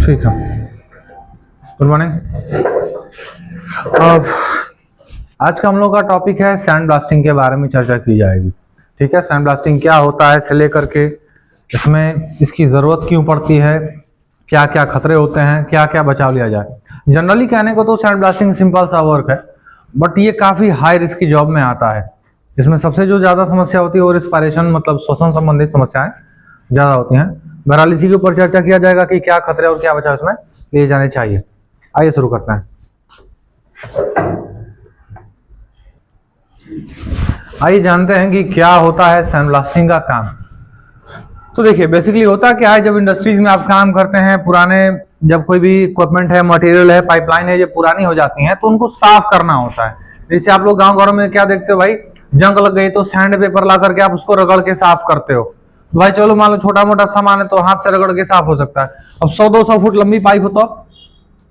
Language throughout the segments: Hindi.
ठीक है, गुड मॉर्निंग। अब आज का हम लोग का टॉपिक है सैंड ब्लास्टिंग के बारे में चर्चा की जाएगी। ठीक है, सैंड ब्लास्टिंग क्या होता है से लेकर के इसमें इसकी ज़रूरत क्यों पड़ती है, क्या क्या खतरे होते हैं, क्या क्या बचाव लिया जाए। जनरली कहने को तो सैंड ब्लास्टिंग सिंपल सा वर्क है, बट ये काफ़ी हाई रिस्क की जॉब में आता है। इसमें सबसे जो ज़्यादा समस्या होती है वो रिस्पायरेशन मतलब श्वसन संबंधित समस्याएं ज़्यादा होती हैं। बहरहाल इसी के ऊपर चर्चा किया जाएगा कि क्या खतरे और क्या बचाव इसमें लिए जाने चाहिए। आइए शुरू करते हैं। आइए जानते हैं कि क्या होता है सैंड ब्लास्टिंग का काम। तो देखिए बेसिकली होता क्या है, जब इंडस्ट्रीज में आप काम करते हैं, पुराने जब कोई भी इक्विपमेंट है, मटेरियल है, पाइपलाइन है, जब पुरानी हो जाती हैं तो उनको साफ करना होता है। जैसे आप लोग गांव घरों में क्या देखते हो भाई, जंग लग गई तो सैंड पेपर ला करके आप उसको रगड़ के साफ करते हो। तो भाई चलो मान लो छोटा मोटा सामान है तो हाथ से रगड़ के साफ हो सकता है। अब 100-200 फुट लंबी पाइप हो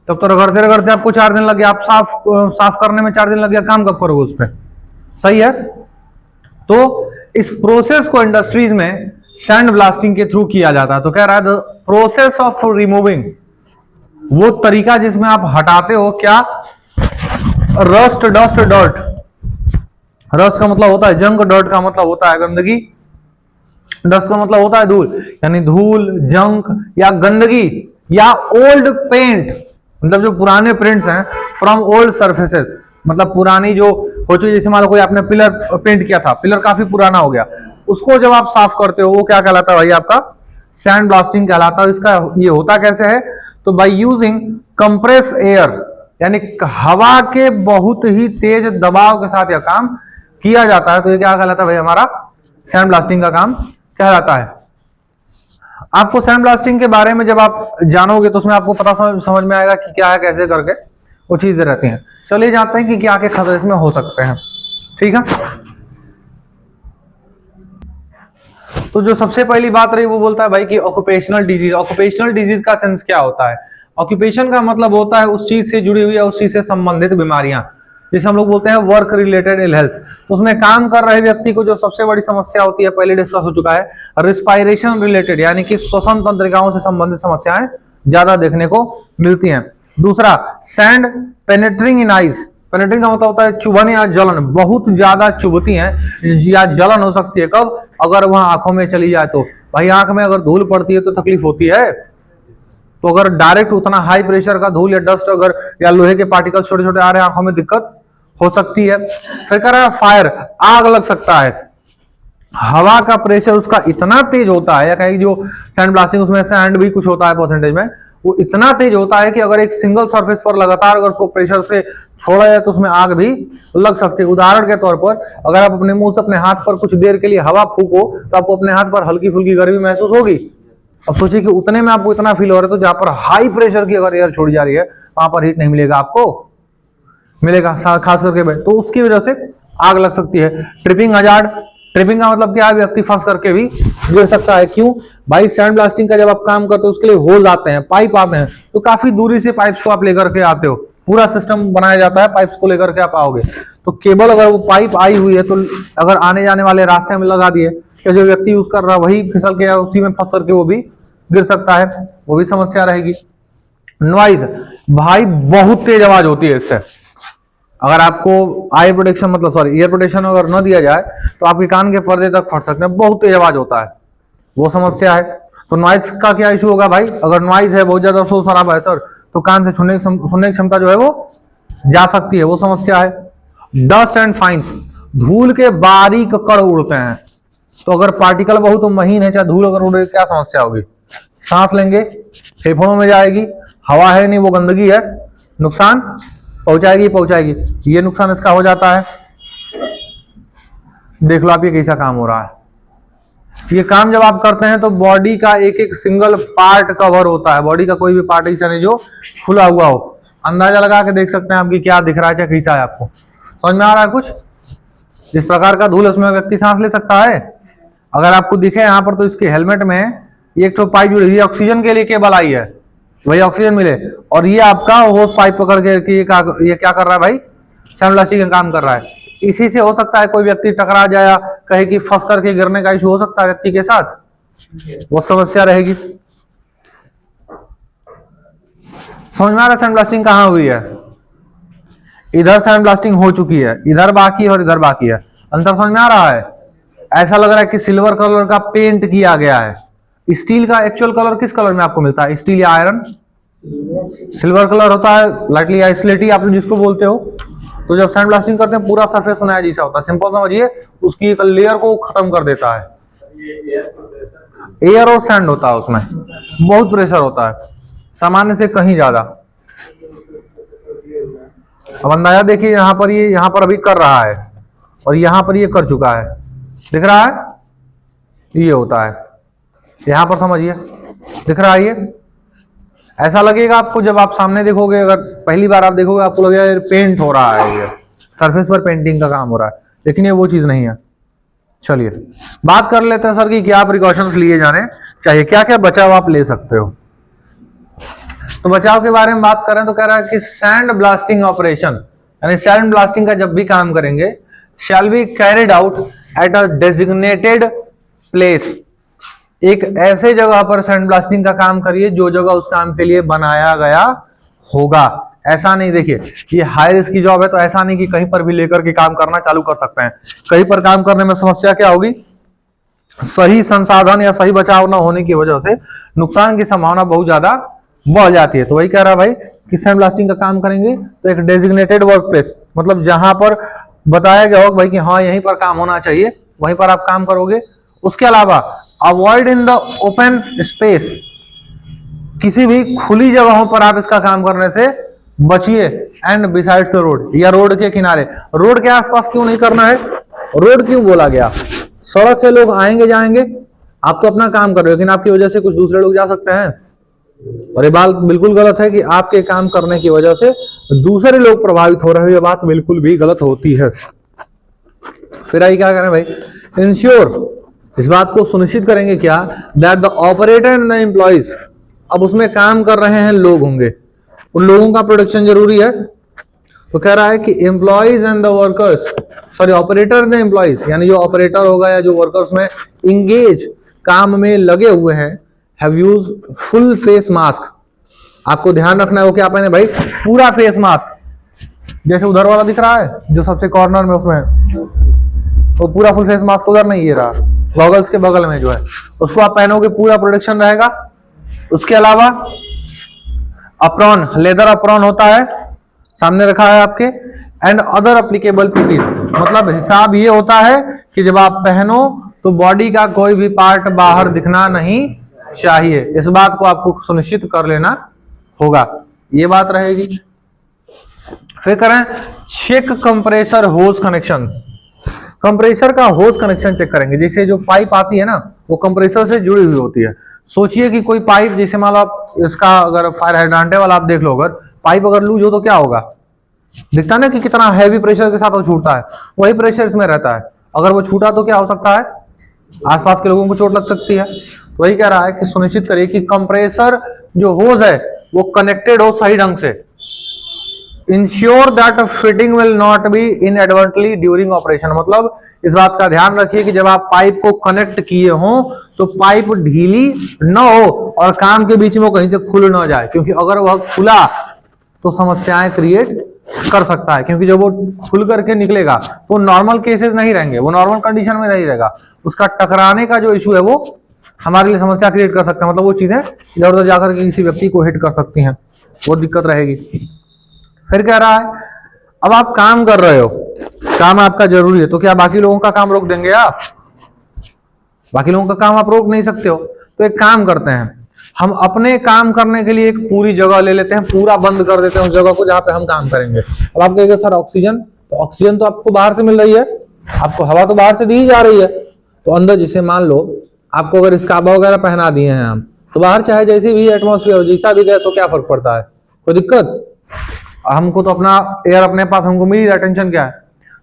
तब तो रगड़ते रगड़ते आपको 4 दिन लग गया, आप साफ करने में 4 दिन लग गया, काम कब करोगे उस पर? सही है। तो इस प्रोसेस को इंडस्ट्रीज में सैंड ब्लास्टिंग के थ्रू किया जाता है। तो कह रहा है द प्रोसेस ऑफ रिमूविंग, वो तरीका जिसमें आप हटाते हो क्या, रस्ट, डस्ट, डर्ट। रस्ट का मतलब होता है जंग, डर्ट का मतलब होता है गंदगी, डस्ट का मतलब होता है धूल, यानी धूल, जंक या गंदगी या ओल्ड पेंट, मतलब जो पुराने प्रिंट्स हैं, फ्रॉम ओल्ड सर्फेसेस, मतलब पुरानी जो हो चुकी, जैसे मान लो कोई आपने पिलर पेंट किया था, पिलर काफी पुराना हो गया, उसको जब आप साफ करते हो वो क्या कहलाता है भाई, आपका सैंड ब्लास्टिंग कहलाता है। इसका ये होता कैसे है, तो बाय यूजिंग कंप्रेस एयर, यानी हवा के बहुत ही तेज दबाव के साथ यह काम किया जाता है। तो ये क्या कहलाता है भाई, हमारा सैंड ब्लास्टिंग का काम कहलाता है। आपको सैंड ब्लास्टिंग के बारे में जब आप जानोगे तो उसमें आपको पता समझ में आएगा कि क्या है, कैसे करके वो चीजें रहती हैं। चलिए जानते हैं कि क्या क्या खतरे इसमें हो सकते हैं। ठीक है, तो जो सबसे पहली बात रही वो बोलता है भाई कि ऑक्यूपेशनल डिजीज। ऑक्यूपेशनल डिजीज का सेंस क्या होता है? ऑक्यूपेशन का मतलब होता है उस चीज से जुड़ी हुई या उस चीज से संबंधित बीमारियां, जिसे हम लोग बोलते हैं वर्क रिलेटेड इल हेल्थ। तो उसमें काम कर रहे व्यक्ति को जो सबसे बड़ी समस्या होती है, पहले डिस्कस हो चुका है, रिस्पायरेशन रिलेटेड, यानी कि श्वसन तंत्रिकाओं से संबंधित समस्याएं ज्यादा देखने को मिलती हैं। दूसरा, सैंड पेनेट्रिंग इन आइज। पेनेट्रिंग का मतलब होता है चुभन या जलन, बहुत ज्यादा चुभती हैं या जलन हो सकती है। कब? अगर वहां आंखों में चली जाए तो। भाई आंख में अगर धूल पड़ती है तो तकलीफ होती है। तो अगर डायरेक्ट उतना हाई प्रेशर का धूल या डस्ट अगर या लोहे के पार्टिकल छोटे छोटे आ रहे हैं, आंखों में दिक्कत हो सकती है। फिर कह रहा है फायर, आग लग सकता है। हवा का प्रेशर उसका इतना तेज होता है, या कहीं जो सैंड ब्लास्टिंग उसमें सैंड भी कुछ होता है परसेंटेज में, वो इतना तेज होता है कि अगर एक सिंगल सरफेस पर लगातार अगर उसको प्रेशर से छोड़ा जाए तो उसमें आग भी लग सकती है। उदाहरण के तौर पर अगर आप अपने मुंह से अपने हाथ पर कुछ देर के लिए हवा फूको तो आपको अपने हाथ पर हल्की फुल्की गर्मी महसूस होगी। अब सोचिए कि उतने में आपको इतना फील हो रहा है, तो जहां पर हाई प्रेशर की अगर एयर छोड़ी जा रही है वहां पर हीट नहीं मिलेगा, आपको मिलेगा खास करके, तो उसकी वजह से आग लग सकती है। ट्रिपिंग हजार्ड, ट्रिपिंग का मतलब क्या है, व्यक्ति फंस करके भी गिर सकता है। क्यों भाई? सैंड ब्लास्टिंग का जब आप काम करते हो उसके लिए होल आते हैं, पाइप आते हैं, तो काफी दूरी से पाइप्स को आप लेकर के आते हो, पूरा सिस्टम बनाया जाता है, पाइप्स को लेकर के आप आओगे। तो केबल अगर वो पाइप आई हुई है तो अगर आने जाने वाले रास्ते में लगा दिए तो जो व्यक्ति यूज कर रहा है वही फिसल के या उसी में फंस करके वो भी गिर सकता है, वो भी समस्या रहेगी। नॉइज, भाई बहुत तेज आवाज होती है इससे। अगर आपको आई प्रोटेक्शन मतलब सॉरी ईयर प्रोटेक्शन अगर न दिया जाए तो आपके कान के पर्दे तक फट सकते हैं, बहुत तेज आवाज होता है, वो समस्या है। तो नॉइज का क्या इशू होगा भाई? अगर नॉइज है, बहुत ज्यादा शोर शराबा है सर, तो कान से सुनने की क्षमता जो है वो जा सकती है, वो समस्या है। डस्ट एंड फाइन्स, धूल के बारीक कण उड़ते हैं, तो अगर पार्टिकल बहुत महीन है, चाहे धूल अगर उड़े, क्या समस्या होगी? सांस लेंगे, फेफड़ों में जाएगी, हवा है नहीं, वो गंदगी है, नुकसान पहुंचाएगी। ये नुकसान इसका हो जाता है। देख लो आप ये कैसा काम हो रहा है। ये काम जब आप करते हैं तो बॉडी का एक एक सिंगल पार्ट कवर होता है, बॉडी का कोई भी पार्ट ऐसा नहीं जो खुला हुआ हो। अंदाजा लगा के देख सकते हैं आपकी क्या दिख रहा है, चाहे कैसा है, आपको समझ में आ रहा है कुछ? जिस प्रकार का धूल उसमें व्यक्ति सांस ले सकता है। अगर आपको दिखे यहाँ पर तो इसके हेलमेट में एक तो पाइप जुड़ी हुई है, ऑक्सीजन के लिए केबल आई है, वही ऑक्सीजन मिले, और ये आपका होस पाइप पकड़ के ये क्या कर रहा है भाई? सैंड ब्लास्टिंग का काम कर रहा है। इसी से हो सकता है कोई व्यक्ति टकरा जाए या कहे कि फंस करके गिरने का इशू हो सकता है व्यक्ति के साथ, वो समस्या रहेगी। समझ में आ रहा है सैंड ब्लास्टिंग कहां हुई है? इधर सैंड ब्लास्टिंग हो चुकी है, इधर बाकी है और इधर बाकी है। अंतर समझ में आ रहा है? ऐसा लग रहा है कि सिल्वर कलर का पेंट किया गया है। स्टील का एक्चुअल कलर किस कलर में आपको मिलता है? स्टील या आयरन? सिल्वर कलर होता है, लाइटली आइसोलेटी आप लोग जिसको बोलते हो। तो जब सैंड ब्लास्टिंग करते हैं पूरा सरफेस नया जैसा होता है। सिंपल समझिए, उसकी एक लेयर को खत्म कर देता है। एयर और सैंड होता है, उसमें बहुत प्रेशर होता है, सामान्य से कहीं ज्यादा। अब अंदाजा देखिए, यहाँ पर अभी कर रहा है और यहाँ पर ये कर चुका है, दिख रहा है? ये होता है, यहां पर समझिए, दिख रहा है? ये ऐसा लगेगा आपको जब आप सामने देखोगे, अगर पहली बार आप देखोगे आपको लगेगा पेंट हो रहा है, ये सरफेस पर पेंटिंग का काम हो रहा है, लेकिन ये वो चीज नहीं है। चलिए बात कर लेते हैं सर कि क्या प्रिकॉशंस लिए जाने चाहिए, क्या क्या बचाव आप ले सकते हो। तो बचाव के बारे में बात करें तो कह रहा है कि सैंड ब्लास्टिंग ऑपरेशन, यानी सैंड ब्लास्टिंग का जब भी काम करेंगे, shall be carried out at a designated place. एक ऐसे जगह पर सैंड ब्लास्टिंग का काम करिए जो जगह उस काम के लिए बनाया गया होगा। ऐसा नहीं, देखिए ये हाई रिस्क की जॉब है, तो ऐसा नहीं कि कहीं पर भी लेकर के काम करना चालू कर सकते हैं। कहीं पर काम करने में समस्या क्या होगी? सही संसाधन या सही बचाव न होने की वजह से नुकसान की संभावना बहुत ज्यादा बढ़ जाती है। तो वही कह रहा है भाई कि सैंड ब्लास्टिंग का काम करेंगे तो एक डेजिग्नेटेड वर्क प्लेस, मतलब जहां पर बताया गया होगा भाई कि हाँ यहीं पर काम होना चाहिए, वहीं पर आप काम करोगे। उसके अलावा avoid in the open space, किसी भी खुली जगहों पर आप इसका काम करने से बचिए। एंड बिसाइड्स द रोड, या रोड के किनारे। रोड के आसपास क्यों नहीं करना है? रोड क्यों बोला गया? सड़क है, लोग आएंगे जाएंगे, आप तो अपना काम कर रहे हो, लेकिन आपकी वजह से कुछ दूसरे लोग जा सकते हैं, और ये बात बिल्कुल गलत है कि आपके काम करने की वजह से दूसरे लोग प्रभावित हो रहे हो। ये बात बिल्कुल भी गलत होती है। फिर आई क्या करें भाई? इंश्योर, इस बात को सुनिश्चित करेंगे क्या? That the operator and the employees, अब उसमें काम कर रहे हैं लोग होंगे, उन लोगों का प्रोटेक्शन जरूरी है। तो कह रहा है कि employees and the workers, sorry operator and the employees, यानी जो ऑपरेटर होगा या जो वर्कर्स में इंगेज काम में लगे हुए हैं, have use full face mask. आपको ध्यान रखना है वो क्या पहने भाई? पूरा फेस मास्क। जैसे उधर वाला दिख रहा है जो सबसे कॉर्नर में, उसमें वो पूरा फुल फेस मास्क उधर नहीं, ये रहा गॉगल्स के बगल में जो है, उसको आप पहनोगे, पूरा प्रोटेक्शन रहेगा। उसके अलावा अप्रॉन, लेदर अप्रॉन होता है, सामने रखा है आपके। एंड अदर एप्लीकेबल पीपी, मतलब हिसाब ये होता है कि जब आप पहनो तो बॉडी का कोई भी पार्ट बाहर दिखना नहीं चाहिए। इस बात को आपको सुनिश्चित कर लेना होगा, ये बात रहेगी। फिर करें चेक कंप्रेसर होज कनेक्शन। कंप्रेसर का होज कनेक्शन चेक करेंगे। जैसे जो पाइप आती है ना, वो कंप्रेसर से जुड़ी हुई होती है। सोचिए कि कोई पाइप, जैसे मान लो आप इसका अगर फायर हाइड्रेंट वाला आप देख लो, अगर पाइप अगर लूज हो तो क्या होगा? दिखता ना कि कितना हैवी प्रेशर के साथ वो छूटता है, वही प्रेशर इसमें रहता है। अगर वो छूटा तो क्या हो सकता है? आसपास के लोगों को चोट लग सकती है। तो वही कह रहा है कि सुनिश्चित करिए कि कंप्रेसर जो होज है वो कनेक्टेड हो सही ढंग से। Ensure that fitting will not be inadvertently during operation, मतलब इस बात का ध्यान रखिए कि जब आप पाइप को कनेक्ट किए हो तो पाइप ढीली न हो और काम के बीच में वो कहीं से खुल ना जाए, क्योंकि अगर वह खुला तो समस्याएं क्रिएट कर सकता है। क्योंकि जब वो खुल करके निकलेगा तो नॉर्मल केसेस नहीं रहेंगे, वो नॉर्मल कंडीशन में नहीं रहेगा, उसका टकराने का जो इशू है वो हमारे लिए समस्या क्रिएट कर सकता है। मतलब वो चीजें इधर उधर जाकर के किसी व्यक्ति को हिट कर सकती हैं, वो दिक्कत रहेगी। फिर कह रहा है अब आप काम कर रहे हो, काम आपका जरूरी है, तो क्या बाकी लोगों का काम रोक देंगे आप? बाकी लोगों का काम आप रोक नहीं सकते हो। तो एक काम करते हैं, हम अपने काम करने के लिए एक पूरी जगह ले लेते हैं, पूरा बंद कर देते हैं उस जगह को जहां पे हम काम करेंगे। अब आप कहेंगे सर ऑक्सीजन, तो ऑक्सीजन तो आपको बाहर से मिल रही है, आपको हवा तो बाहर से दी जा रही है। तो अंदर जैसे मान लो आपको अगर स्कार्फ वगैरह पहना दिए हैं हम, तो बाहर चाहे जैसी भी एटमॉस्फेयर हो, जैसा भी गैस हो, क्या फर्क पड़ता है? कोई दिक्कत? हमको तो अपना एयर अपने पास, हमको मिली, टेंशन क्या है?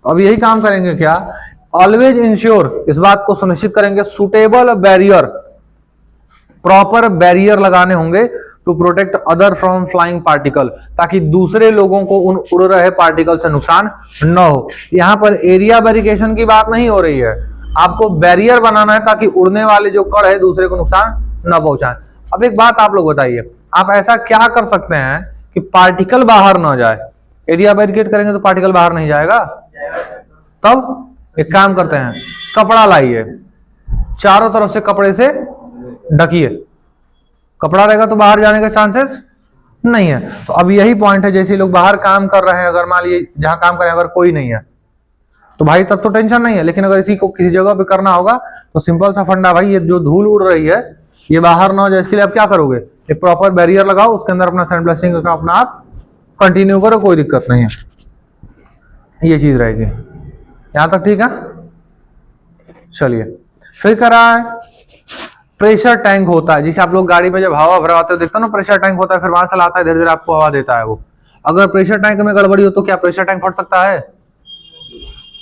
तो अब यही काम करेंगे क्या? ऑलवेज इंश्योर, इस बात को सुनिश्चित करेंगे, सुटेबल बैरियर, प्रॉपर बैरियर लगाने होंगे to protect other from flying particle, ताकि दूसरे लोगों को उन उड़ रहे पार्टिकल से नुकसान न हो। यहां पर एरिया बैरिकेशन की बात नहीं हो रही है, आपको बैरियर बनाना है ताकि उड़ने वाले जो कण है दूसरे को नुकसान न पहुंचाएं। अब एक बात आप लोग बताइए, आप ऐसा क्या कर सकते हैं कि पार्टिकल बाहर ना जाए। यदि आप बैरिकेड करेंगे तो पार्टिकल बाहर नहीं जाएगा। तब एक काम करते हैं, कपड़ा लाइए, चारों तरफ से कपड़े से ढकिए। कपड़ा रहेगा तो बाहर जाने के चांसेस नहीं है। तो अब यही पॉइंट है, जैसे लोग बाहर काम कर रहे हैं, अगर मान लीजिए जहां काम करें अगर कोई नहीं है तो भाई तब तो टेंशन नहीं है, लेकिन अगर इसी को किसी जगह पे करना होगा तो सिंपल सा फंडा भाई, ये जो धूल उड़ रही है ये बाहर ना हो जाए, इसके लिए आप क्या करोगे, एक प्रॉपर बैरियर लगाओ, उसके अंदर अपना सैंडब्लास्टिंग का अपना आप कंटिन्यू करो, कोई दिक्कत नहीं है। ये चीज रहेगी, यहां तक ठीक है। चलिए फिर कह रहा है प्रेशर टैंक होता है, जिसे आप लोग गाड़ी में जब हवा भरवाते हो देखते हो ना, प्रेशर टैंक होता है, फिर वहां से लाता है, धीरे धीरे आपको हवा देता है वो। अगर प्रेशर टैंक में गड़बड़ी हो तो क्या प्रेशर टैंक फट सकता है?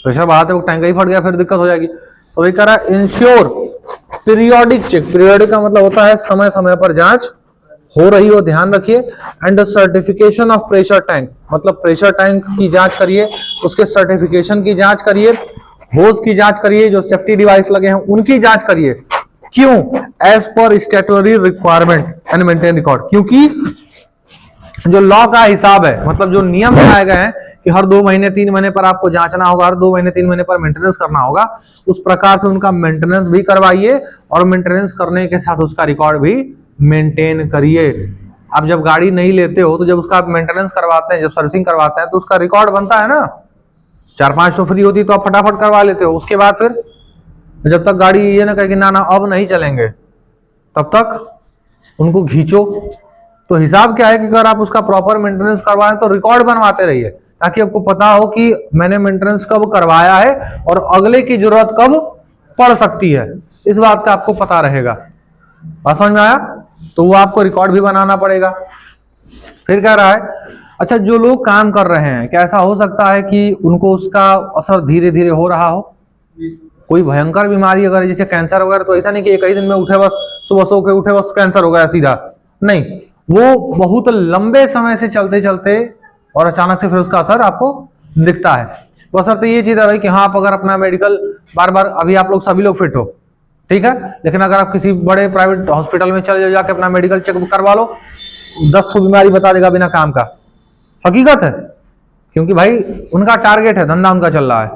प्रेशर बढ़ाते वक्त टैंक ही फट गया फिर दिक्कत हो जाएगी। तो वही कह रहा है इंश्योर पीरियोडिक चेक। पीरियोडिक का मतलब होता है समय समय पर जांच हो रही हो, ध्यान रखिए। And the certification of pressure tank, मतलब प्रेशर टैंक की जांच करिए, उसके सर्टिफिकेशन की जांच करिए, होज की जांच करिए, जो सेफ्टी डिवाइस लगे हैं उनकी जांच करिए। क्यों? As per statutory requirement and maintain record, क्योंकि जो लॉ का हिसाब है, मतलब जो नियम बनाए गए हैं कि हर 2 महीने 3 महीने पर आपको जांचना होगा, हर 2 महीने 3 महीने पर मेंटेनेंस करना होगा, उस प्रकार से उनका मेंटेनेंस भी करवाइए और मेंटेनेंस करने के साथ उसका रिकॉर्ड भी मेंटेन करिए। आप जब गाड़ी नहीं लेते हो तो जब उसका आप मेंटेनेंस करवाते हैं, जब सर्विसिंग करवाते हैं तो उसका रिकॉर्ड बनता है ना। 4-5 तो फ्री होती तो आप फटाफट करवा लेते हो, उसके बाद फिर जब तक गाड़ी ये ना कहे कि ना ना अब नहीं चलेंगे तब तक उनको खींचो। तो हिसाब क्या है कि अगर आप उसका प्रॉपर मेंटेनेंस करवाएं तो रिकॉर्ड बनवाते रहिए, ताकि आपको पता हो कि मैंने मेंटेनेंस कब करवाया है और अगले की जरूरत कब पड़ सकती है, इस बात का आपको पता रहेगा। बात समझ में आया? तो वो आपको रिकॉर्ड भी बनाना पड़ेगा। फिर कह रहा है अच्छा जो लोग काम कर रहे हैं, क्या ऐसा हो सकता है कि उनको उसका असर धीरे धीरे हो रहा हो? कोई भयंकर बीमारी अगर जैसे कैंसर वगैरह, तो ऐसा नहीं कि एक ही दिन में उठे बस सुबह सो के उठे बस कैंसर हो गया सीधा, नहीं, वो बहुत लंबे समय से चलते चलते और अचानक से फिर उसका असर आपको दिखता है। बशर्ते ये चीज है भाई कि हाँ आप अगर अपना मेडिकल बार बार, अभी आप लोग सभी लोग फिट हो, ठीक है, लेकिन अगर आप किसी बड़े प्राइवेट हॉस्पिटल में चले जाओ, जाके अपना मेडिकल चेकअप करवा लो, 10 बीमारी बता देगा बिना काम का। हकीकत है, क्योंकि भाई उनका टारगेट है, धंधा उनका चल रहा है,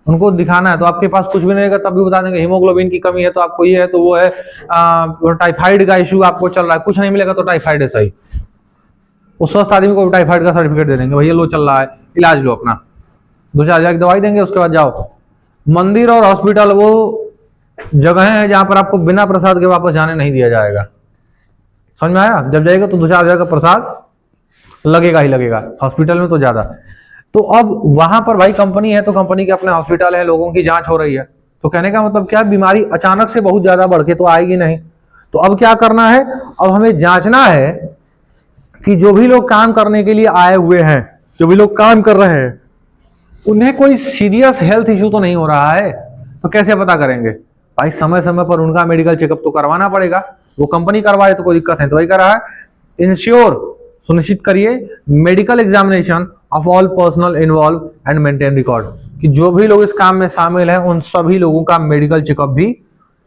उनको दिखाना है। तो आपके पास कुछ भी नहीं रहेगा तब भी बता देंगे हीमोग्लोबिन की कमी है तो आपको ये है, तो वो है टाइफाइड का इश्यू आपको चल रहा है, कुछ नहीं मिलेगा तो टाइफाइड है सही, उस स्वस्थ आदमी को टाइफाइड का सर्टिफिकेट दे देंगे, भैया लो चल रहा है, इलाज लो अपना, 2-4 हजार की दवाई देंगे, उसके बाद जाओ। मंदिर और हॉस्पिटल वो जगह है जहां पर आपको बिना प्रसाद के वापस जाने नहीं दिया जाएगा। समझ में आया? जब जाएगा तो 2-4 हजार का प्रसाद लगेगा ही लगेगा, हॉस्पिटल में तो ज्यादा। तो अब वहां पर भाई कंपनी है तो कंपनी के अपने हॉस्पिटल है, लोगों की जांच हो रही है, तो कहने का मतलब क्या, बीमारी अचानक से बहुत ज्यादा बढ़ के तो आएगी नहीं। तो अब क्या करना है, अब हमें जांचना है कि जो भी लोग काम करने के लिए आए हुए हैं, जो भी लोग काम कर रहे हैं, उन्हें कोई सीरियस हेल्थ इश्यू तो नहीं हो रहा है। तो कैसे पता करेंगे भाई? समय समय पर उनका मेडिकल चेकअप तो करवाना पड़ेगा, वो कंपनी करवाए तो कोई दिक्कत है। तो वही कर रहा है इंश्योर, सुनिश्चित करिए medical examination of all personal involve and maintain record, कि जो भी लोग इस काम में शामिल हैं उन सभी लोगों का मेडिकल चेकअप भी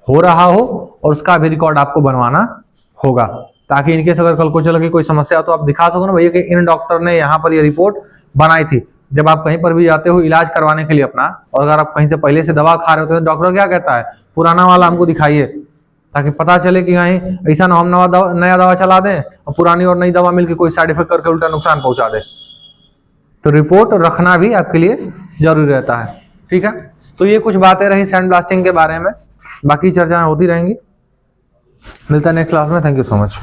हो रहा हो और उसका भी रिकॉर्ड आपको बनवाना होगा, ताकि इनकेस अगर कल को चल के कोई समस्या तो आप दिखा सको ना भैया कि इन डॉक्टर ने यहाँ पर ये रिपोर्ट बनाई थी। जब आप कहीं पर भी जाते हो इलाज करवाने के लिए अपना, और अगर आप कहीं से पहले से दवा खा रहे होते हो तो डॉक्टर क्या कहता है, पुराना वाला हमको दिखाइए, ताकि पता चले कि कहीं ऐसा ना हम नया दवा चला दें और पुरानी और नई दवा मिलकर कोई साइड इफेक्ट करके उल्टा नुकसान पहुंचा दे। तो रिपोर्ट रखना भी आपके लिए जरूरी रहता है, ठीक है। तो ये कुछ बातें रही सैंड ब्लास्टिंग के बारे में, बाकी चर्चाएं होती रहेंगी। मिलता है नेक्स्ट क्लास में। Thank you so much.